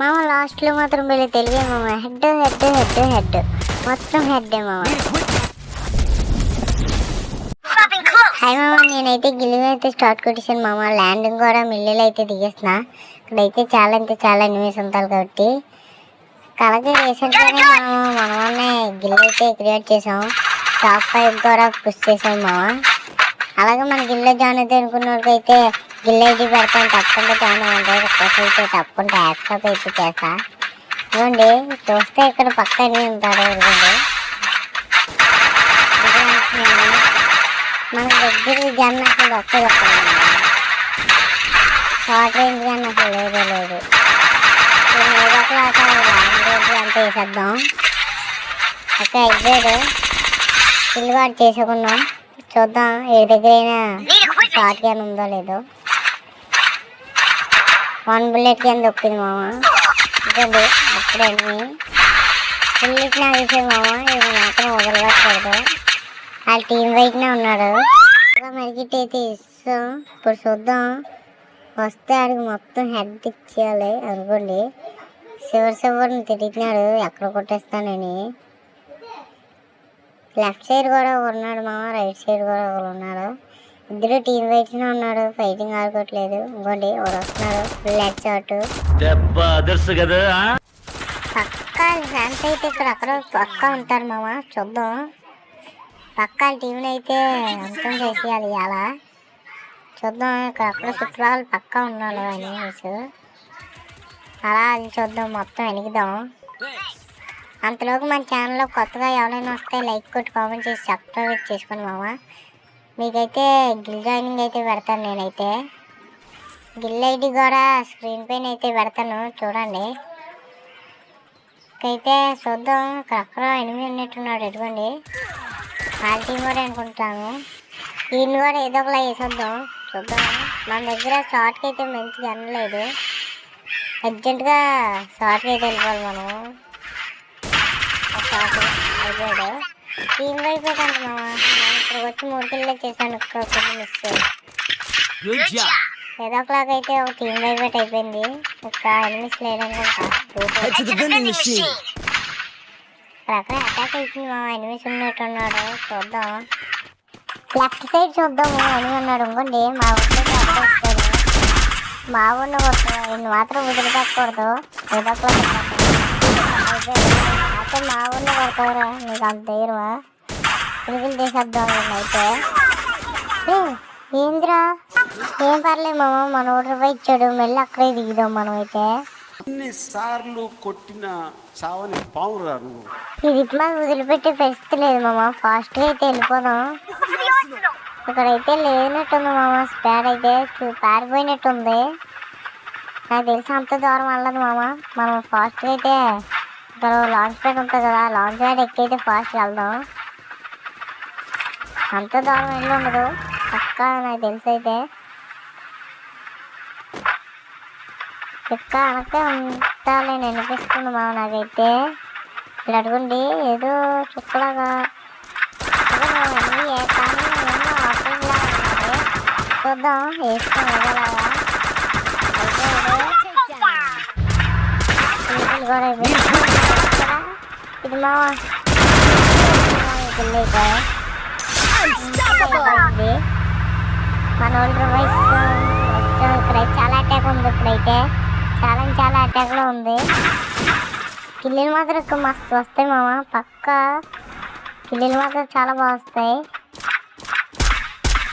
మామ లాస్ట్లో మాత్రం వీళ్ళు తెలివే మామ. హెడ్ హెడ్ హెడ్ హెడ్ మొత్తం హెడ్డే మామ. హాయ్ మామ, నేనైతే గిల్లి అయితే స్టార్ట్ కొట్టేసాను మామ. ల్యాండింగ్ కూడా మిల్లులు అయితే దిగేస్తున్నా. ఇక్కడైతే చాలా ఎనిమిస్ ఉంటారు కాబట్టి అలాగే రీసెంట్గానే మనమే గిల్లి అయితే క్రియేట్ చేసాం. టాప్ 5 కూడా పుష్ చేసాం మామ. అలాగే మన గిల్లో జాయిన్ అయితే అనుకున్న వాళ్ళకైతే గిల్ ఐడి పెడతాను, తప్పకుండా జాయిన్ అవ్వండి. రిక్వెస్ట్ అయితే తప్పకుండా యాక్సెప్ట్ అయితే చేస్తా. ఇవ్వండి చూస్తే ఇక్కడ పక్కనే ఉంటాడు. ఇవ్వండి మన దగ్గర గన్ అసలు ఒక్కది షార్ట్ రేంజ్ గన్ అసలు లేదు. ఏదో ఒక లాంగ్ రేంజ్ అంతా వేసేద్దాం. ఓకే ఎగ్జాక్ట్ కిల్ గార్డ్ చేసుకున్నాం. చూద్దాం ఏ దగ్గరైనా షార్ట్ గన్ ఉందో లేదో. 1 బుల్లెట్ కింద దొక్కింది మామ. ఇదండి అప్పుడే బుల్లెట్ నా విషయం మామ. ఇది మాత్రం వదలగట్లేదు. వాళ్ళ టీం వైట్నే ఉన్నాడు. మెరిగిట్ అయితే ఇస్తాం. ఇప్పుడు చూద్దాం వస్తే ఆడికి మొత్తం హెడ్ ఇచ్చేయాలి అనుకోండి. చివరిని తిరిగినాడు ఎక్కడ కొట్టేస్తానని. లెఫ్ట్ సైడ్ కూడా ఉన్నాడు మామ, రైట్ సైడ్ కూడా ఒకరు ఉన్నాడు. ఇద్దరు టీం వైట్నే ఉన్నాడు. ఫైటింగ్ ఆడుకోవట్లేదు. ఇంకోండి ఒకరు వస్తున్నాడు ఫుల్ హెడ్ షాట్. పక్కా ఫ్యాన్స్ అయితే ఇక్కడ అక్కడ పక్కా ఉంటారు మామ. చూద్దాం పక్కా టీంని అయితే అంతం చేసేయాలి ఇలా. చూద్దాం ఇక్కడ అక్కడ చుట్టుపక్కల పక్కా ఉన్నాడు అనేసి అలా అది చూద్దాం. మొత్తం వెనుకుదాం. అంతలోకి మన ఛానల్లో కొత్తగా ఎవరైనా వస్తే లైక్ కొట్టి కామెంట్ చేసి సబ్స్క్రైబ్ చేసుకోండి మామ. మీకైతే గిల్ జాయినింగ్ అయితే పెడతాను. నేనైతే గిల్ ఐడి కూడా స్క్రీన్ పైన అయితే పెడతాను చూడండి. అయితే చూద్దాం అక్కడ ఎనిమిది ఉన్నట్టున్నాడు. ఎటువంటి వాళ్ళ టీం కూడా అనుకుంటాను. ఈయన కూడా ఏదో ఒకలా వేసేద్దాం. చూద్దాం మన దగ్గర షార్ట్కి అయితే మంచిగా అనలేదు. అర్జెంటుగా షార్ట్కి అయితే వెళ్ళిపోవాలి మనం. షార్ట్ అయిపోయాడు. టీం అయిపోయాడు మామ. ఇక్కడికి వచ్చి 3 కిల్లు చేశాను. కొంచెం మిస్ ఏదో ఒకలాగా అయితే ఒక టీం అయిపోయాడు అయిపోయింది. ఒక ఎనిమిస్ లేదనుకుంటా. అక్కడ అటాక్ అవుతుంది మామ. ఎనిమిస్ ఉన్నట్టున్నాడు. చూద్దాం లెఫ్ట్ సైడ్ చూద్దాము. ఎనిమిది ఉన్నాడు ఇంకోండి. మా ఊళ్ళో అటాక్ మా ఊళ్ళో కొడుతుంది మాత్రం వదిలిపెట్టకూడదు. ఏదో ఒకలా అయితే మా ఊళ్ళో కొడతావురా నీకు అంత ధైర్యమా? తిరిగి తీసేద్దాం అయితే. ఏంద్రా ఏం పర్లేదు మామ. మన ఓటర్ పై ఇచ్చాడు. మళ్ళీ అక్కడే దిగుదాం మనం అయితే. సార్లు కొట్టిన చావని పావురా నువ్వు. ఇది మాకు వదిలిపెట్టే పరిస్థితి లేదు మామ. ఫాస్ట్గా అయితే వెళ్ళిపోదాం. ఇక్కడైతే లేనట్టుంది మామ. స్పాడ్ అయితే పారిపోయినట్టుంది. నాకు తెలిసి అంత దూరం వెళ్ళదు మామ. మనం ఫాస్ట్గా అయితే ఇక్కడ లాంచ్ ప్యాడ్ ఉంటుంది కదా, లాంచ్ ప్యాడ్ ఎక్కైతే ఫాస్ట్గా వెళ్దాం. అంత దూరం వెళ్ళి ఉండదు పక్కా నాకు తెలిసి అయితే. ఇంకా అనకే ఉంటాలే అనిపిస్తుంది మా నాకైతే. ఇక్కడ అడుగుండి ఏదో చుక్కలాగా కానీ ఆఫ్లైన్లా ఉన్నది. చూద్దాం వేసుకొని ఏదోలాగా కూడా ఇది మా మన ఓల్డర్ వయసు ఇక్కడైతే చాలా అటాక్ ఉంది. ఇప్పుడైతే చాలా అటాక్లో ఉంది. కిల్లీలు మాత్రం ఇక్కడ మస్తు వస్తాయి మామ. పక్కా కిల్లీలు మాత్రం చాలా బాగా వస్తాయి.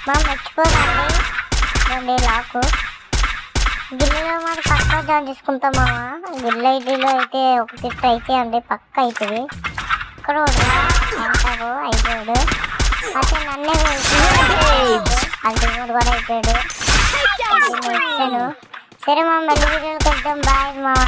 మనం మర్చిపోదండి లాకు. గిల్లీలో మాత్రం పక్కా జాయిన్ చేసుకుంటాం మామ. గిల్ ఐడిలో అయితే ఒకటి ట్రై చేయండి పక్కా అవుతుంది. ఇక్కడ అంటారు అయిపోయాడు. అయితే నన్నే అల్టిమేట్ కూడా అయిపోయాడు. సరే మా మళ్ళీ వీడియోకి వెళ్తాం. బాయ్ మామ.